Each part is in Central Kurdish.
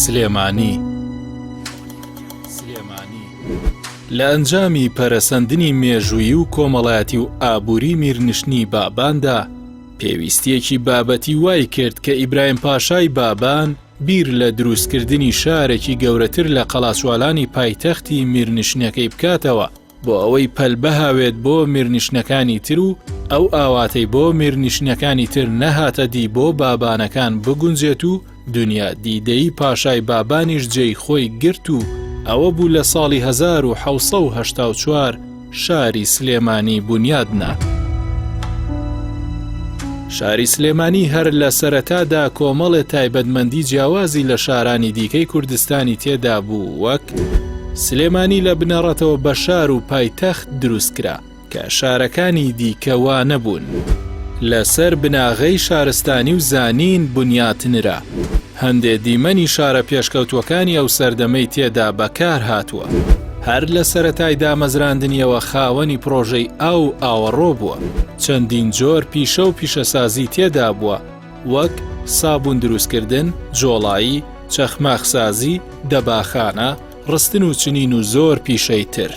سلێمانی لە ئەنجامی پەرەسەندنی مێژوویی و کۆمەڵایەتی و ئابووری میرنشنی باباندا پێویستیەکی بابەتی وای کرد کە ئیبراهیم پاشای بابان بیر لە دروستکردنی شارێکی گەورەتر لە قەڵاچوالانی پایتەختی میرنشنەکەی بکاتەوە بۆ ئەوەی پەلبە هاوێت بۆ میرنشنەکانی تر و ئەو ئاواتەی بۆ میرنشنەکانی تر نەهاتە دی بۆ بابانەکان بگونجێت و دنیا دیدەی پاشای بابانیش جێی خۆی گرت و ئەوە بوو لە ساڵی 1984 شاری سلێمانی بنیادنا. شاری سلێمانی هەر لە سەرەتادا کۆمەڵێ تایبەتمەندی جیاوازی لە شارانی دیکەی کوردستانی تێدا بوو، وەک سلێمانی لە بنەڕەتەوە بە شار و پایتەخت دروستکرا کە شارەکانی دیکەوا نەبوون. لەسەر بناغەی شارستانی و زانین بنیاتنرا. هەندێ دیمەنی شارە پێشکەوتوەکانی ئەو سەردەمەی تێدا بەکار هاتووە. هەر لە سەرەتای دامەزراندنیەوە خاوەنی پرۆژەی ئاوەڕۆ بووە. چەندین جۆر پیشە و پیشەسازی تێدا بووە، وەک سابوون دروستکردن، جۆڵایی، چەخماخسازی، دەباخانە، ڕستن و چنین و زۆر پیشەی تر.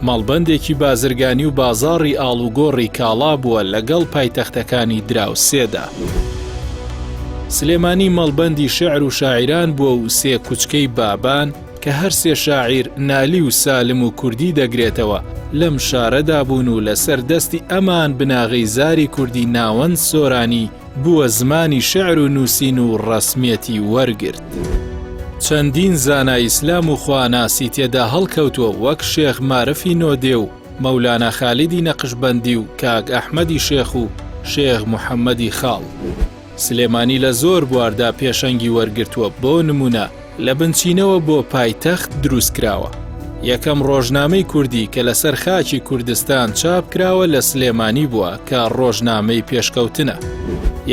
مەڵبەندێکی بازرگانی و بازاڕی ئاڵوگۆڕی کاڵا بووە لەگەڵ پایتەختەکانی دراوسێدا. سلێمانی مەڵبەندی شێعر و شاعیران بووە و سێ کوچکەی بابان کە هەر سێ شاعیر نالی و سالم و کوردی دەگرێتەوە لەم شارەدا بوون و لەسەر دەستی ئەمان بناغی زاری کوردی ناوەند سۆرانی بووە زمانی شێعر و نووسین و ڕەسمیەتی وەرگرت. چەندین زانای ئیسلام و خواناسی تێدا هەڵکەوتووە، وەک شێخ مارەفی نۆدێ و مەولانا خالیدی نەقشبەندی و کاک ئەحمەدی شێخ و شێخ محەممەدی خاڵ. سلێمانی لە زۆر بواردا پێشەنگی وەرگرتووە. بۆ نمونە لە بنچینەوە بۆ پایتەخت دروستکراوە. یەکەم ڕۆژنامەی کوردی کە لەسەر خاکی کوردستان چاپ کراوە لە سلێمانی بووە کە ڕۆژنامەی پێشکەوتنە.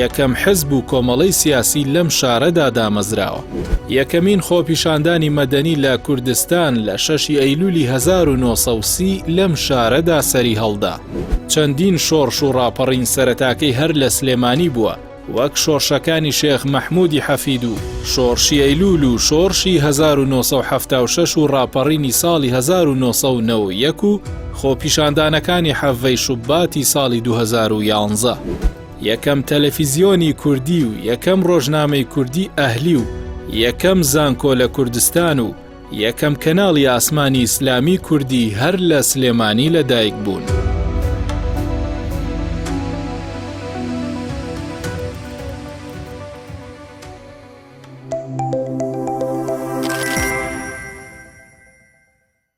یەکەم حزب و کۆمەڵەی سیاسی لەم شارەدا دامەزراوە. یەکەمین خۆپیشاندانی مەدەنی لە کوردستان لە 6 ئەیلولی 1930 لەم شارەدا سەری هەڵدا. چەندین شۆڕش و ڕاپەڕین سەرەتاکەی هەر لە سلێمانی بووە، وەک شۆڕشەکانی شێخ مەحموودی حەفید و شۆڕشی ئەیلول و شۆڕشی 1976 و ڕاپەڕینی ساڵی 1991 و خۆپیشاندانەکانی حەڤەی شوباتی ساڵی 2011. یەکەم تەلەڤیزیۆنی کوردی و یەکەم ڕۆژنامەی کوردی ئەهلی و یەکەم زانکۆ لە کوردستان و یەکەم کەناڵی ئاسمانی ئیسلامی کوردی هەر لە سلێمانی لەدایک بوون.